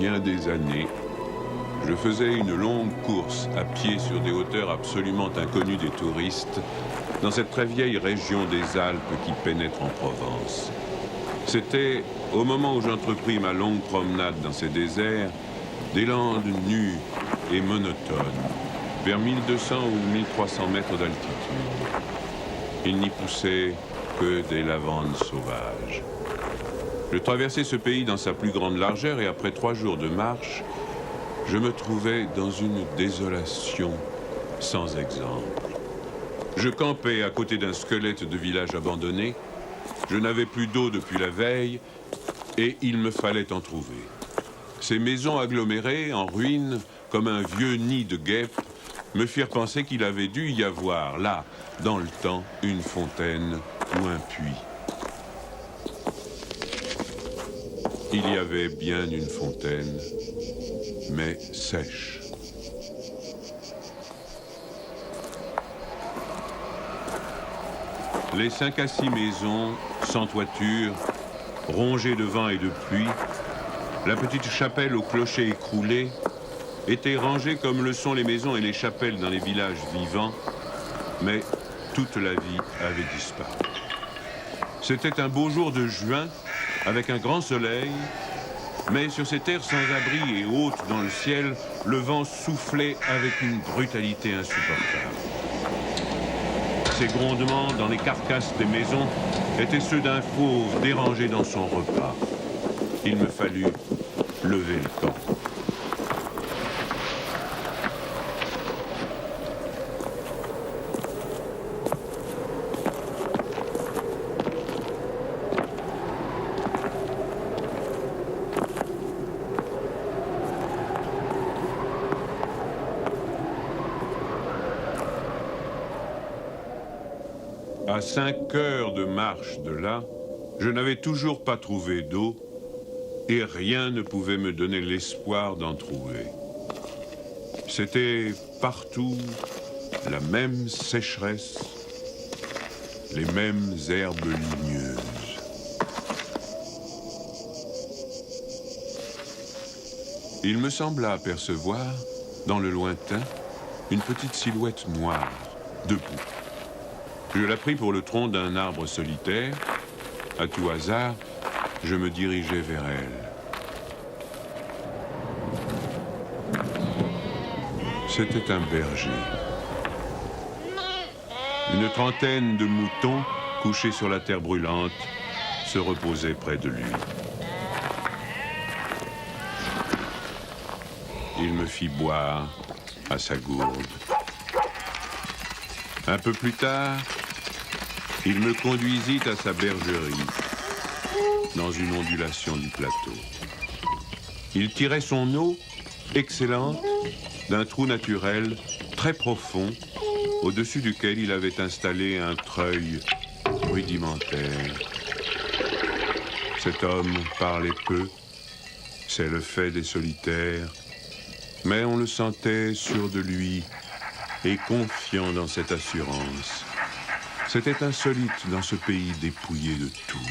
bien des années, je faisais une longue course à pied sur des hauteurs absolument inconnues des touristes, dans cette très vieille région des Alpes qui pénètre en Provence. C'était, au moment où j'entrepris ma longue promenade dans ces déserts, des landes nues et monotones, vers 1200 ou 1300 mètres d'altitude. Il n'y poussait que des lavandes sauvages. Je traversais ce pays dans sa plus grande largeur et après 3 jours de marche, je me trouvais dans une désolation sans exemple. Je campais à côté d'un squelette de village abandonné. Je n'avais plus d'eau depuis la veille et il me fallait en trouver. Ces maisons agglomérées, en ruine, comme un vieux nid de guêpes, me firent penser qu'il avait dû y avoir, là, dans le temps, une fontaine ou un puits. Il y avait bien une fontaine, mais sèche. Les 5 à 6 maisons, sans toiture, rongées de vent et de pluie, la petite chapelle au clocher écroulé, étaient rangées comme le sont les maisons et les chapelles dans les villages vivants, mais toute la vie avait disparu. C'était un beau jour de juin, avec un grand soleil, mais sur ces terres sans abri et hautes dans le ciel, le vent soufflait avec une brutalité insupportable. Ces grondements dans les carcasses des maisons étaient ceux d'un fauve dérangé dans son repas. Il me fallut lever le camp. À 5 heures de marche de là, je n'avais toujours pas trouvé d'eau et rien ne pouvait me donner l'espoir d'en trouver. C'était partout la même sécheresse, les mêmes herbes ligneuses. Il me sembla apercevoir, dans le lointain, une petite silhouette noire, debout. Je la pris pour le tronc d'un arbre solitaire. À tout hasard, je me dirigeai vers elle. C'était un berger. Une trentaine de moutons, couchés sur la terre brûlante, se reposaient près de lui. Il me fit boire à sa gourde. Un peu plus tard, il me conduisit à sa bergerie, dans une ondulation du plateau. Il tirait son eau, excellente, d'un trou naturel très profond, au-dessus duquel il avait installé un treuil rudimentaire. Cet homme parlait peu, c'est le fait des solitaires, mais on le sentait sûr de lui et confiant dans cette assurance. C'était insolite dans ce pays dépouillé de tout.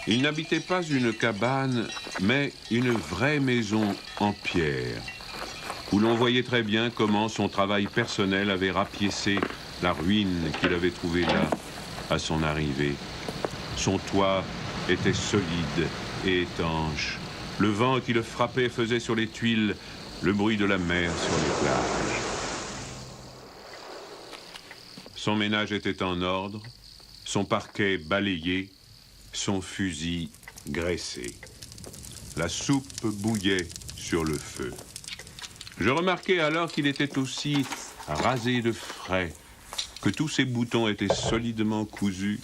Il n'habitait pas une cabane, mais une vraie maison en pierre, où l'on voyait très bien comment son travail personnel avait rapiécé la ruine qu'il avait trouvée là, à son arrivée. Son toit était solide et étanche. Le vent qui le frappait faisait sur les tuiles le bruit de la mer sur les plages. Son ménage était en ordre, son parquet balayé, son fusil graissé. La soupe bouillait sur le feu. Je remarquai alors qu'il était aussi rasé de frais, que tous ses boutons étaient solidement cousus,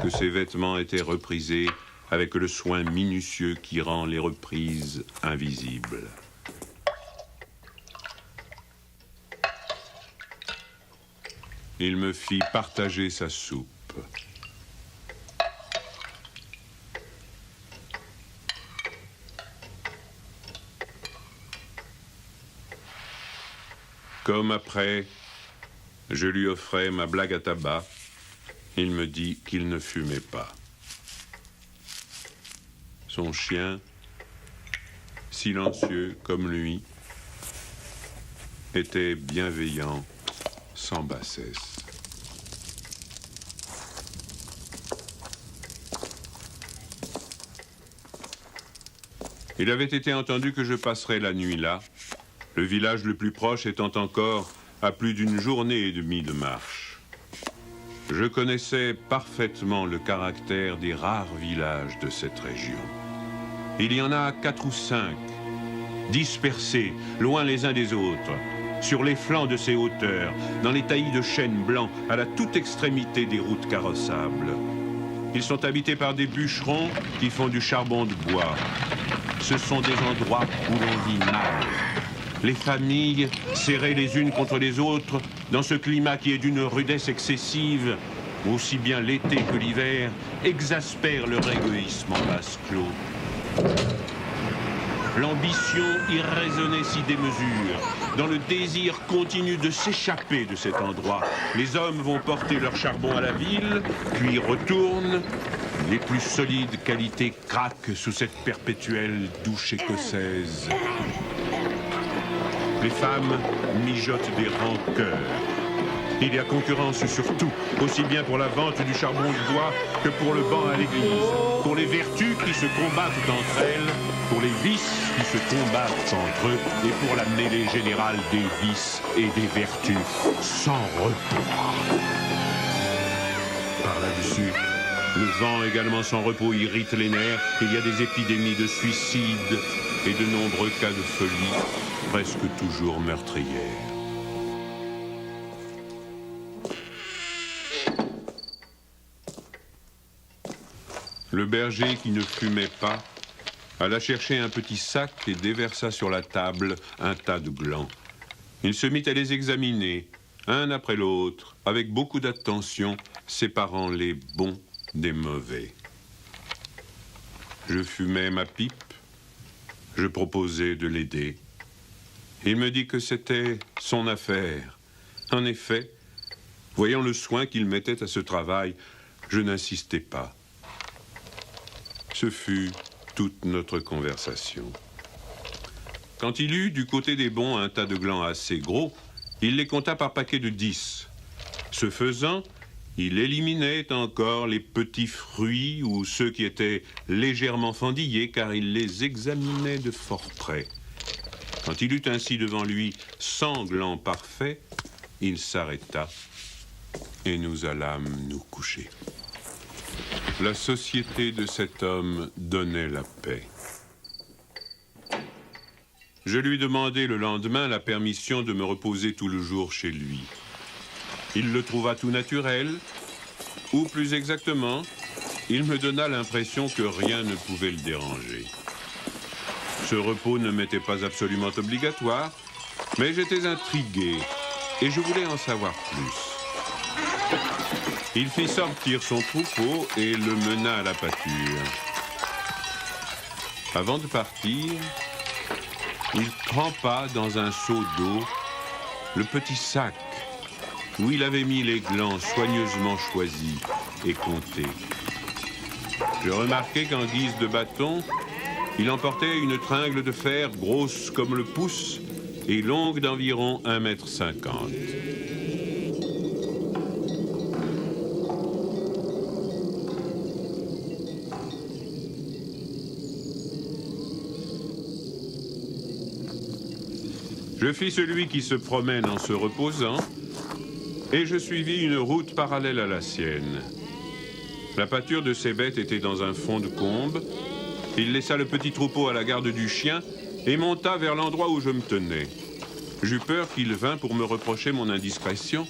que ses vêtements étaient reprisés avec le soin minutieux qui rend les reprises invisibles. Il me fit partager sa soupe. Comme après, je lui offrais ma blague à tabac, il me dit qu'il ne fumait pas. Son chien, silencieux comme lui, était bienveillant, sans bassesse. Il avait été entendu que je passerais la nuit là, le village le plus proche étant encore à plus d'une journée et demie de marche. Je connaissais parfaitement le caractère des rares villages de cette région. Il y en a 4 ou 5, dispersés, loin les uns des autres, sur les flancs de ces hauteurs, dans les taillis de chênes blancs, à la toute extrémité des routes carrossables. Ils sont habités par des bûcherons qui font du charbon de bois. Ce sont des endroits où l'on vit mal. Les familles, serrées les unes contre les autres, dans ce climat qui est d'une rudesse excessive, aussi bien l'été que l'hiver, exaspèrent leur égoïsme en vase clos. L'ambition irraisonnée s'y démesure. Dans le désir continu de s'échapper de cet endroit, les hommes vont porter leur charbon à la ville, puis retournent. Les plus solides qualités craquent sous cette perpétuelle douche écossaise. Les femmes mijotent des rancœurs. Il y a concurrence sur tout, aussi bien pour la vente du charbon de bois que pour le banc à l'église, pour les vertus qui se combattent entre elles, pour les vices qui se combattent entre eux, et pour la mêlée générale des vices et des vertus sans repos. Par là-dessus, le vent également sans repos irrite les nerfs. Il y a des épidémies de suicide et de nombreux cas de folie, presque toujours meurtrières. Le berger, qui ne fumait pas, alla chercher un petit sac et déversa sur la table un tas de glands. Il se mit à les examiner, un après l'autre, avec beaucoup d'attention, séparant les bons des mauvais. Je fumais ma pipe, je proposais de l'aider. Il me dit que c'était son affaire. En effet, voyant le soin qu'il mettait à ce travail, je n'insistais pas. Ce fut toute notre conversation. Quand il eut du côté des bons un tas de glands assez gros, il les compta par paquets de 10. Ce faisant, il éliminait encore les petits fruits ou ceux qui étaient légèrement fendillés, car il les examinait de fort près. Quand il eut ainsi devant lui 100 glands parfaits, il s'arrêta et nous allâmes nous coucher. La société de cet homme donnait la paix. Je lui demandai le lendemain la permission de me reposer tout le jour chez lui. Il le trouva tout naturel, ou plus exactement, il me donna l'impression que rien ne pouvait le déranger. Ce repos ne m'était pas absolument obligatoire, mais j'étais intrigué et je voulais en savoir plus. Il fit sortir son troupeau et le mena à la pâture. Avant de partir, il trempa dans un seau d'eau le petit sac où il avait mis les glands soigneusement choisis et comptés. Je remarquai qu'en guise de bâton, il emportait une tringle de fer grosse comme le pouce et longue d'environ 1,50 m. Je fis celui qui se promène en se reposant, et je suivis une route parallèle à la sienne. La pâture de ces bêtes était dans un fond de combe. Il laissa le petit troupeau à la garde du chien et monta vers l'endroit où je me tenais. J'eus peur qu'il vînt pour me reprocher mon indiscrétion,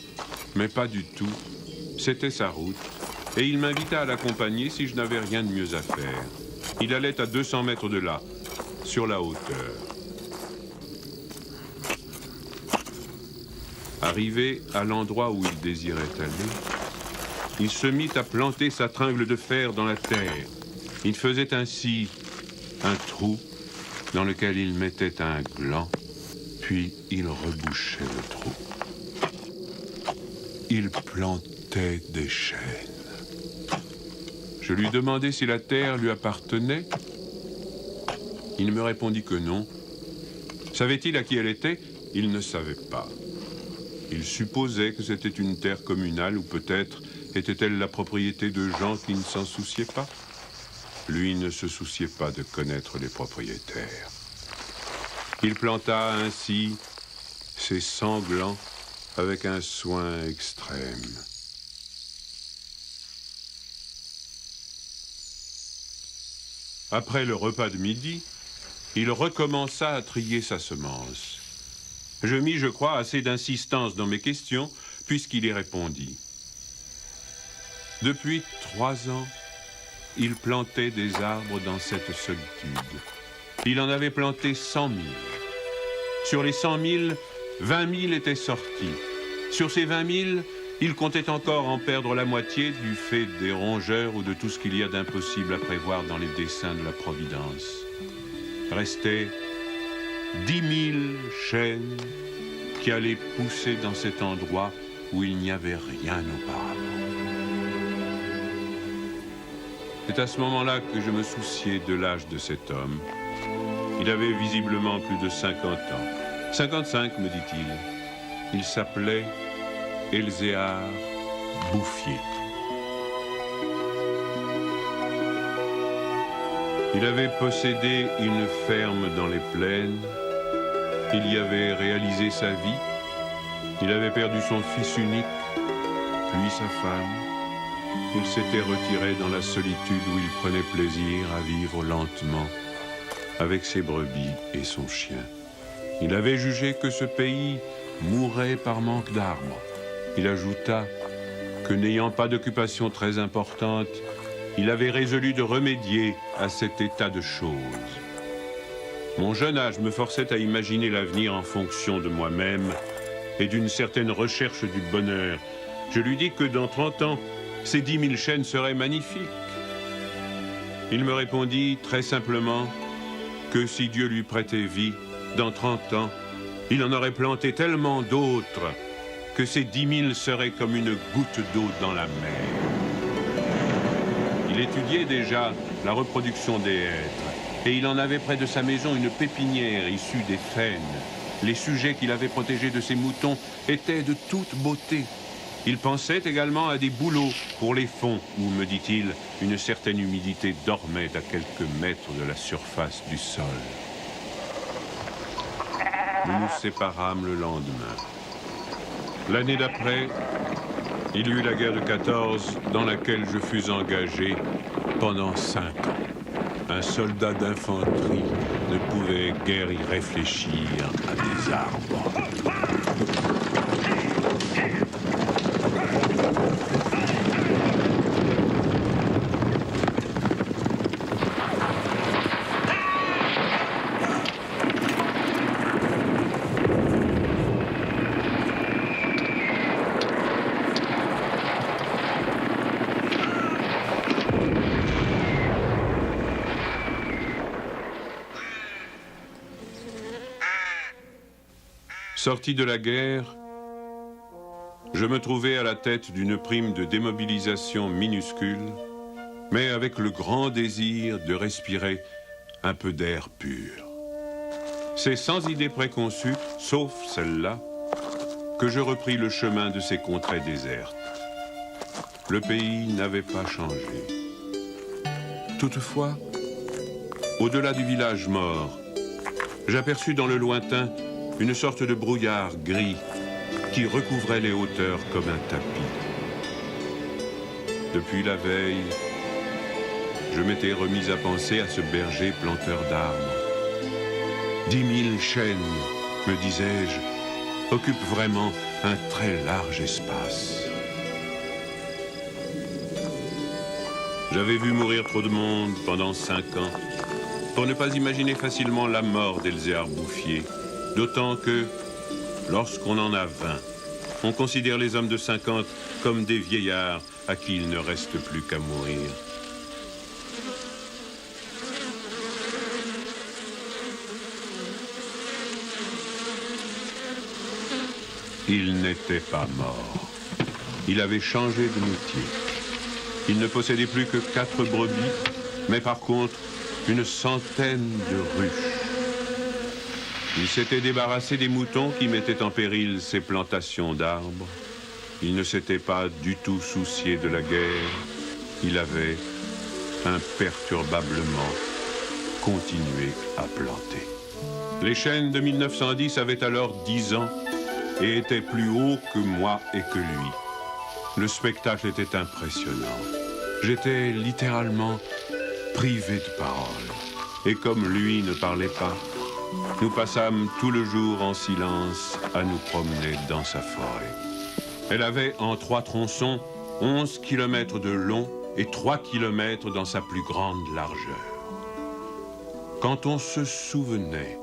mais pas du tout. C'était sa route, et il m'invita à l'accompagner si je n'avais rien de mieux à faire. Il allait à 200 mètres de là, sur la hauteur. Arrivé à l'endroit où il désirait aller, il se mit à planter sa tringle de fer dans la terre. Il faisait ainsi un trou dans lequel il mettait un gland, puis il rebouchait le trou. Il plantait des chênes. Je lui demandai si la terre lui appartenait. Il me répondit que non. Savait-il à qui elle était? Il ne savait pas. Il supposait que c'était une terre communale ou peut-être était-elle la propriété de gens qui ne s'en souciaient pas. Lui ne se souciait pas de connaître les propriétaires. Il planta ainsi ses sanglants avec un soin extrême. Après le repas de midi, il recommença à trier sa semence. Je mis, je crois, assez d'insistance dans mes questions, puisqu'il y répondit. Depuis 3 ans, il plantait des arbres dans cette solitude. Il en avait planté 100 000. Sur les 100 000, 20 000 étaient sortis. Sur ces 20 000, il comptait encore en perdre la moitié du fait des rongeurs ou de tout ce qu'il y a d'impossible à prévoir dans les desseins de la Providence. Restaient 10 000 chênes qui allaient pousser dans cet endroit où il n'y avait rien auparavant. C'est à ce moment-là que je me souciais de l'âge de cet homme. Il avait visiblement plus de 50 ans. 55, me dit-il. Il s'appelait Elzéar Bouffier. Il avait possédé une ferme dans les plaines. Il y avait réalisé sa vie. Il avait perdu son fils unique, puis sa femme. Il s'était retiré dans la solitude où il prenait plaisir à vivre lentement avec ses brebis et son chien. Il avait jugé que ce pays mourait par manque d'arbres. Il ajouta que n'ayant pas d'occupation très importante, il avait résolu de remédier à cet état de choses. Mon jeune âge me forçait à imaginer l'avenir en fonction de moi-même et d'une certaine recherche du bonheur. Je lui dis que dans 30 ans, ces 10 000 chênes seraient magnifiques. Il me répondit très simplement que si Dieu lui prêtait vie, dans 30 ans, il en aurait planté tellement d'autres que ces 10 000 seraient comme une goutte d'eau dans la mer. Il étudiait déjà la reproduction des hêtres et il en avait près de sa maison une pépinière issue des faînes. Les sujets qu'il avait protégés de ses moutons étaient de toute beauté. Il pensait également à des bouleaux pour les fonds où, me dit-il, une certaine humidité dormait à quelques mètres de la surface du sol. Nous nous séparâmes le lendemain. L'année d'après, il y eut la guerre de 14 dans laquelle je fus engagé pendant 5 ans. Un soldat d'infanterie ne pouvait guère y réfléchir à des arbres. Sorti de la guerre, je me trouvais à la tête d'une prime de démobilisation minuscule, mais avec le grand désir de respirer un peu d'air pur. C'est sans idée préconçue, sauf celle-là, que je repris le chemin de ces contrées désertes. Le pays n'avait pas changé. Toutefois, au-delà du village mort, j'aperçus dans le lointain une sorte de brouillard gris qui recouvrait les hauteurs comme un tapis. Depuis la veille, je m'étais remis à penser à ce berger planteur d'arbres. 10 000 chênes, me disais-je, occupent vraiment un très large espace. J'avais vu mourir trop de monde pendant 5 ans pour ne pas imaginer facilement la mort d'Elzéar Bouffier. D'autant que, lorsqu'on en a 20, on considère les hommes de 50 comme des vieillards à qui il ne reste plus qu'à mourir. Il n'était pas mort. Il avait changé de métier. Il ne possédait plus que 4 brebis, mais par contre, une centaine de ruches. Il s'était débarrassé des moutons qui mettaient en péril ses plantations d'arbres. Il ne s'était pas du tout soucié de la guerre. Il avait imperturbablement continué à planter. Les chênes de 1910 avaient alors 10 ans et étaient plus hauts que moi et que lui. Le spectacle était impressionnant. J'étais littéralement privé de parole. Et comme lui ne parlait pas, nous passâmes tout le jour en silence à nous promener dans sa forêt. Elle avait en 3 tronçons 11 kilomètres de long et 3 kilomètres dans sa plus grande largeur. Quand on se souvenait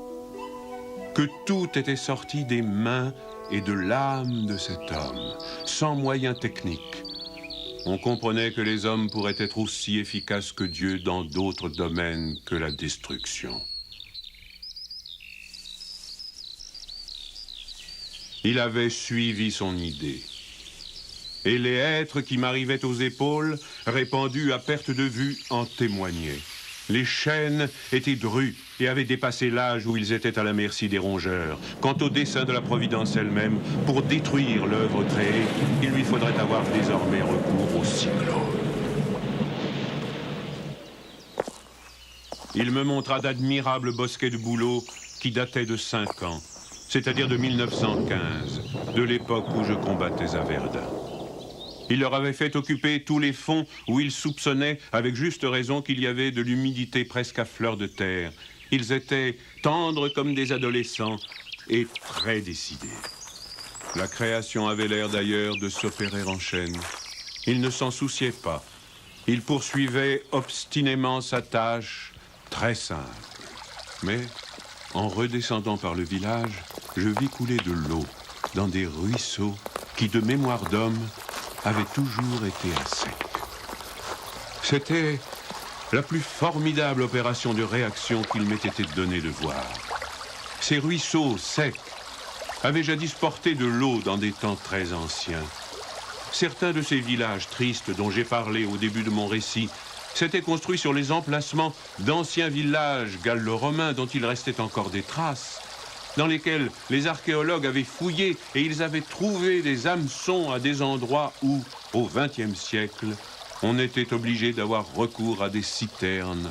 que tout était sorti des mains et de l'âme de cet homme, sans moyens techniques, on comprenait que les hommes pourraient être aussi efficaces que Dieu dans d'autres domaines que la destruction. Il avait suivi son idée. Et les hêtres qui m'arrivaient aux épaules, répandus à perte de vue, en témoignaient. Les chênes étaient drus et avaient dépassé l'âge où ils étaient à la merci des rongeurs. Quant au dessein de la Providence elle-même, pour détruire l'œuvre créée, il lui faudrait avoir désormais recours au cyclone. Il me montra d'admirables bosquets de bouleaux qui dataient de 5 ans, c'est-à-dire de 1915, de l'époque où je combattais à Verdun. Il leur avait fait occuper tous les fonds où ils soupçonnaient, avec juste raison, qu'il y avait de l'humidité presque à fleur de terre. Ils étaient tendres comme des adolescents et très décidés. La création avait l'air d'ailleurs de s'opérer en chaîne. Il ne s'en souciait pas. Il poursuivait obstinément sa tâche, très simple. Mais, en redescendant par le village, je vis couler de l'eau dans des ruisseaux qui, de mémoire d'homme, avaient toujours été à sec. C'était la plus formidable opération de réaction qu'il m'ait été donné de voir. Ces ruisseaux secs avaient jadis porté de l'eau dans des temps très anciens. Certains de ces villages tristes dont j'ai parlé au début de mon récit s'étaient construits sur les emplacements d'anciens villages gallo-romains dont il restait encore des traces, dans lesquels les archéologues avaient fouillé et ils avaient trouvé des hameçons à des endroits où, au XXe siècle, on était obligé d'avoir recours à des citernes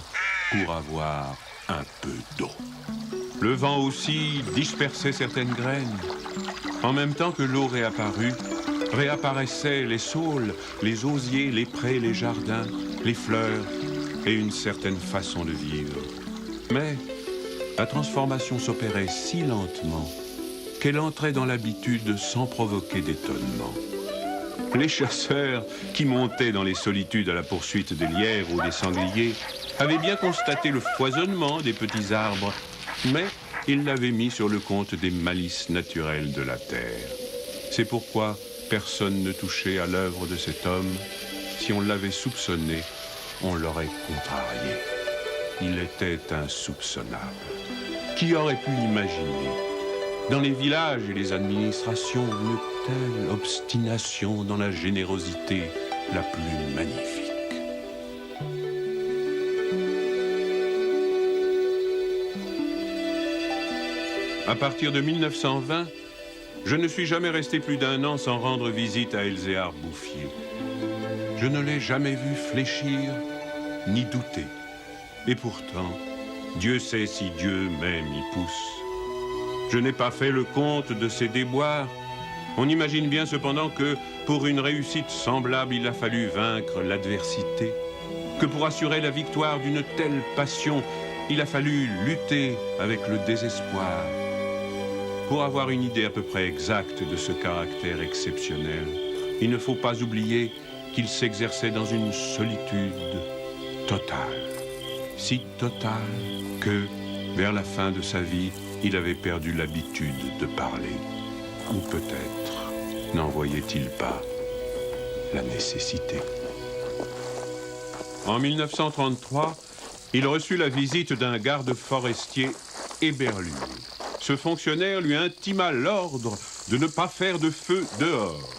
pour avoir un peu d'eau. Le vent aussi dispersait certaines graines. En même temps que l'eau réapparut, réapparaissaient les saules, les osiers, les prés, les jardins, les fleurs et une certaine façon de vivre. Mais la transformation s'opérait si lentement qu'elle entrait dans l'habitude sans provoquer d'étonnement. Les chasseurs qui montaient dans les solitudes à la poursuite des lièvres ou des sangliers avaient bien constaté le foisonnement des petits arbres, mais ils l'avaient mis sur le compte des malices naturelles de la terre. C'est pourquoi personne ne touchait à l'œuvre de cet homme. Si on l'avait soupçonné, on l'aurait contrarié. Il était insoupçonnable. Qui aurait pu l'imaginer? Dans les villages et les administrations, une telle obstination dans la générosité la plus magnifique. À partir de 1920, je ne suis jamais resté plus d'1 an sans rendre visite à Elzéar Bouffier. Je ne l'ai jamais vu fléchir ni douter. Et pourtant, Dieu sait si Dieu même y pousse. Je n'ai pas fait le compte de ses déboires. On imagine bien cependant que, pour une réussite semblable, il a fallu vaincre l'adversité. Que pour assurer la victoire d'une telle passion, il a fallu lutter avec le désespoir. Pour avoir une idée à peu près exacte de ce caractère exceptionnel, il ne faut pas oublier qu'il s'exerçait dans une solitude totale. Si totale que, vers la fin de sa vie, il avait perdu l'habitude de parler. Ou peut-être n'en voyait-il pas la nécessité. En 1933, il reçut la visite d'un garde forestier éberlu. Ce fonctionnaire lui intima l'ordre de ne pas faire de feu dehors,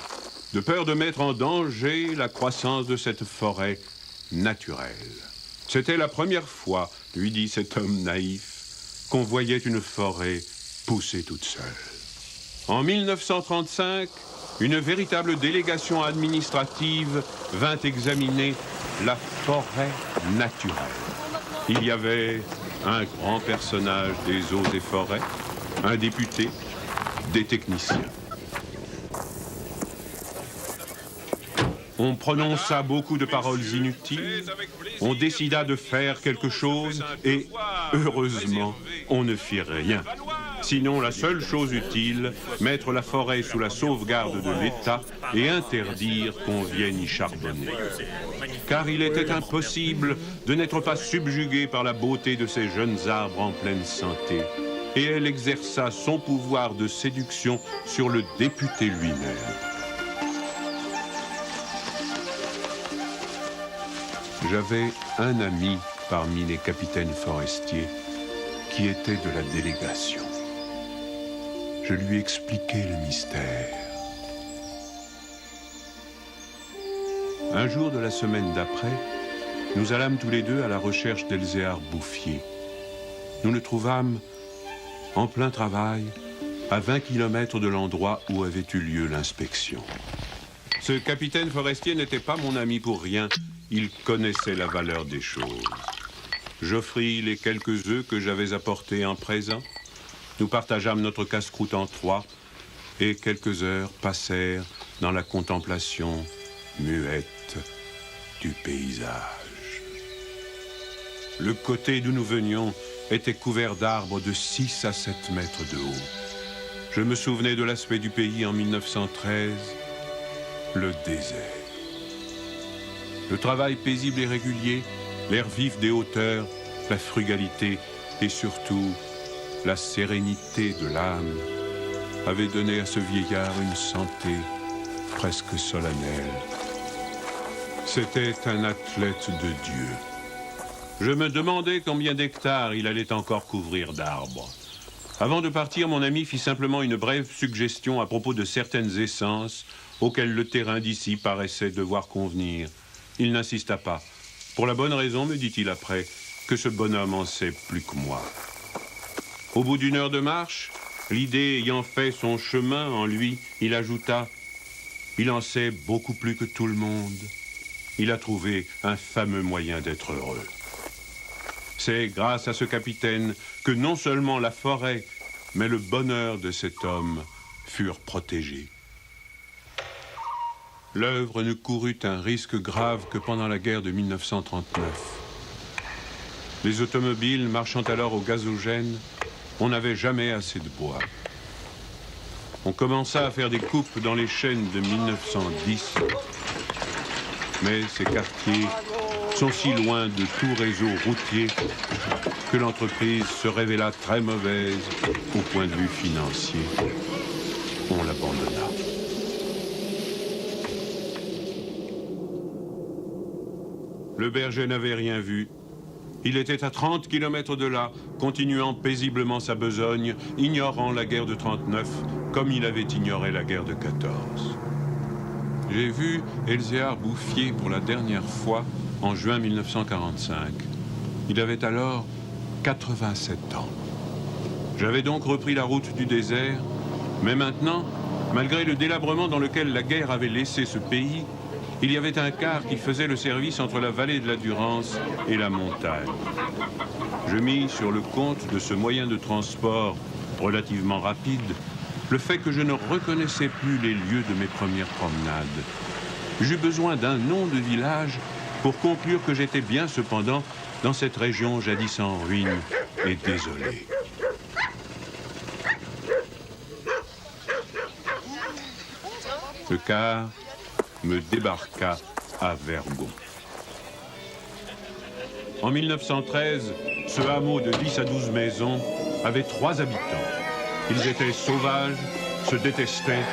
de peur de mettre en danger la croissance de cette forêt naturelle. C'était la première fois lui dit cet homme naïf, qu'on voyait une forêt pousser toute seule. En 1935, une véritable délégation administrative vint examiner la forêt naturelle. Il y avait un grand personnage des eaux et forêts, un député, des techniciens. On prononça beaucoup de paroles inutiles, on décida de faire quelque chose et, heureusement, on ne fit rien. Sinon, la seule chose utile, mettre la forêt sous la sauvegarde de l'État et interdire qu'on vienne y charbonner. Car il était impossible de n'être pas subjugué par la beauté de ces jeunes arbres en pleine santé. Et elle exerça son pouvoir de séduction sur le député lui-même. J'avais un ami parmi les capitaines forestiers qui était de la délégation. Je lui expliquai le mystère. Un jour de la semaine d'après, nous allâmes tous les deux à la recherche d'Elzéar Bouffier. Nous le trouvâmes en plein travail, à 20 km de l'endroit où avait eu lieu l'inspection. Ce capitaine forestier n'était pas mon ami pour rien. Il connaissait la valeur des choses. J'offris les quelques œufs que j'avais apportés en présent. Nous partageâmes notre casse-croûte en trois et quelques heures passèrent dans la contemplation muette du paysage. Le côté d'où nous venions était couvert d'arbres de 6 à 7 mètres de haut. Je me souvenais de l'aspect du pays en 1913, le désert. Le travail paisible et régulier, l'air vif des hauteurs, la frugalité et surtout la sérénité de l'âme avaient donné à ce vieillard une santé presque solennelle. C'était un athlète de Dieu. Je me demandais combien d'hectares il allait encore couvrir d'arbres. Avant de partir, mon ami fit simplement une brève suggestion à propos de certaines essences auxquelles le terrain d'ici paraissait devoir convenir. Il n'insista pas. Pour la bonne raison, me dit-il après, que ce bonhomme en sait plus que moi. Au bout d'une heure de marche, l'idée ayant fait son chemin en lui, il ajouta « Il en sait beaucoup plus que tout le monde. Il a trouvé un fameux moyen d'être heureux. » C'est grâce à ce capitaine que non seulement la forêt, mais le bonheur de cet homme furent protégés. L'œuvre ne courut un risque grave que pendant la guerre de 1939. Les automobiles marchant alors au gazogène, on n'avait jamais assez de bois. On commença à faire des coupes dans les chênes de 1910, mais ces quartiers sont si loin de tout réseau routier que l'entreprise se révéla très mauvaise au point de vue financier. On l'abandonna. Le berger n'avait rien vu. Il était à 30 km de là, continuant paisiblement sa besogne, ignorant la guerre de 39, comme il avait ignoré la guerre de 14. J'ai vu Elzéar Bouffier pour la dernière fois en juin 1945. Il avait alors 87 ans. J'avais donc repris la route du désert, mais maintenant, malgré le délabrement dans lequel la guerre avait laissé ce pays, il y avait un car qui faisait le service entre la vallée de la Durance et la montagne. Je mis sur le compte de ce moyen de transport relativement rapide le fait que je ne reconnaissais plus les lieux de mes premières promenades. J'eus besoin d'un nom de village pour conclure que j'étais bien cependant dans cette région jadis en ruine et désolée. Le car me débarqua à Vergon. En 1913, ce hameau de 10 à 12 maisons avait 3 habitants. Ils étaient sauvages, se détestaient,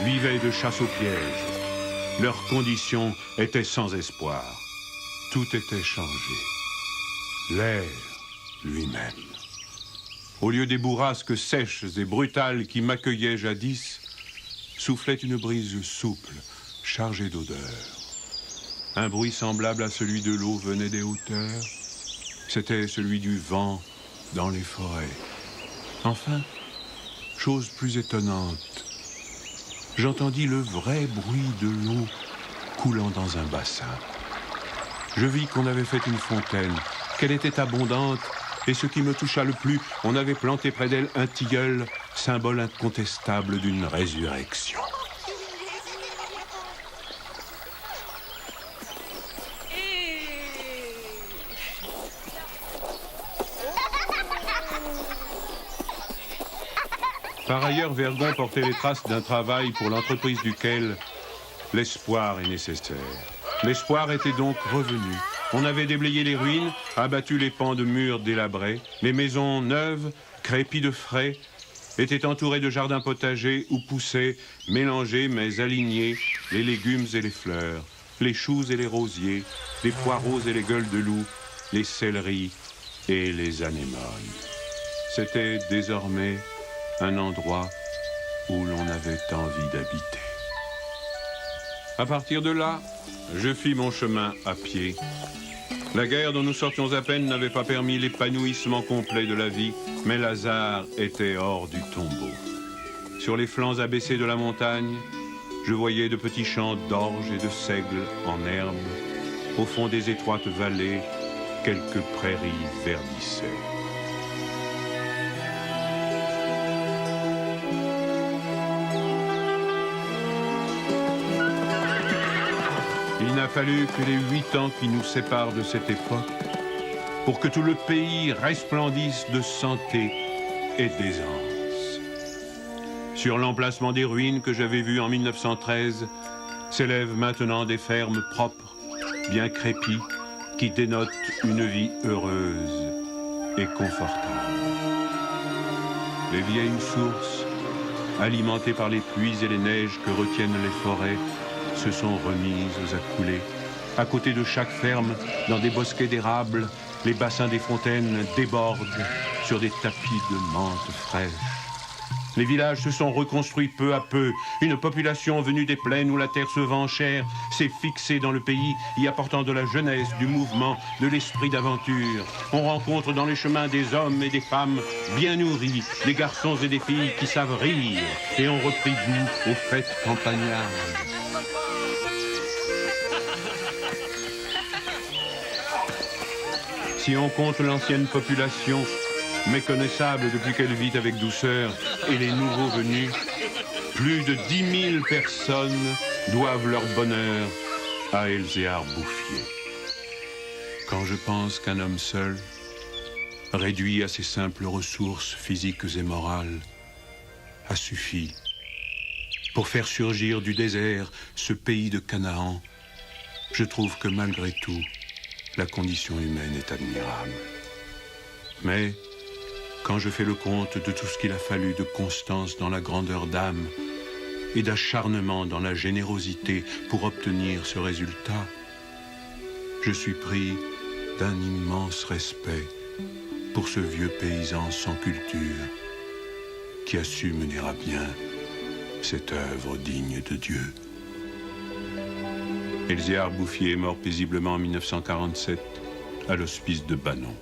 vivaient de chasse aux pièges. Leurs conditions étaient sans espoir. Tout était changé. L'air lui-même. Au lieu des bourrasques sèches et brutales qui m'accueillaient jadis, soufflait une brise souple, chargée d'odeurs. Un bruit semblable à celui de l'eau venait des hauteurs. C'était celui du vent dans les forêts. Enfin, chose plus étonnante, j'entendis le vrai bruit de l'eau coulant dans un bassin. Je vis qu'on avait fait une fontaine, qu'elle était abondante, et ce qui me toucha le plus, on avait planté près d'elle un tilleul, symbole incontestable d'une résurrection. Par ailleurs, Vergon portait les traces d'un travail pour l'entreprise duquel l'espoir est nécessaire. L'espoir était donc revenu. On avait déblayé les ruines, abattu les pans de murs délabrés. Les maisons neuves, crépies de frais, étaient entourées de jardins potagers où poussaient, mélangés mais alignés, les légumes et les fleurs, les choux et les rosiers, les poireaux et les gueules de loup, les céleris et les anémones. C'était désormais un endroit où l'on avait envie d'habiter. À partir de là, je fis mon chemin à pied. La guerre dont nous sortions à peine n'avait pas permis l'épanouissement complet de la vie, mais Lazare était hors du tombeau. Sur les flancs abaissés de la montagne, je voyais de petits champs d'orge et de seigle en herbe. Au fond des étroites vallées, quelques prairies verdissaient. Il n'a fallu que les 8 ans qui nous séparent de cette époque pour que tout le pays resplendisse de santé et d'aisance. Sur l'emplacement des ruines que j'avais vues en 1913, s'élèvent maintenant des fermes propres, bien crépies, qui dénotent une vie heureuse et confortable. Les vieilles sources, alimentées par les pluies et les neiges que retiennent les forêts, se sont remises à couler. À côté de chaque ferme, dans des bosquets d'érables, les bassins des fontaines débordent sur des tapis de menthe fraîche. Les villages se sont reconstruits peu à peu. Une population venue des plaines où la terre se vend chère s'est fixée dans le pays, y apportant de la jeunesse, du mouvement, de l'esprit d'aventure. On rencontre dans les chemins des hommes et des femmes bien nourris, des garçons et des filles qui savent rire et ont repris goût aux fêtes campagnardes. Si on compte l'ancienne population, méconnaissable depuis qu'elle vit avec douceur, et les nouveaux venus, plus de 10 000 personnes doivent leur bonheur à Elzéar Bouffier. Quand je pense qu'un homme seul, réduit à ses simples ressources physiques et morales, a suffi pour faire surgir du désert ce pays de Canaan, je trouve que malgré tout, la condition humaine est admirable. Mais quand je fais le compte de tout ce qu'il a fallu de constance dans la grandeur d'âme et d'acharnement dans la générosité pour obtenir ce résultat, je suis pris d'un immense respect pour ce vieux paysan sans culture qui a su mener à bien cette œuvre digne de Dieu. Elzéar Bouffier est mort paisiblement en 1947 à l'hospice de Banon.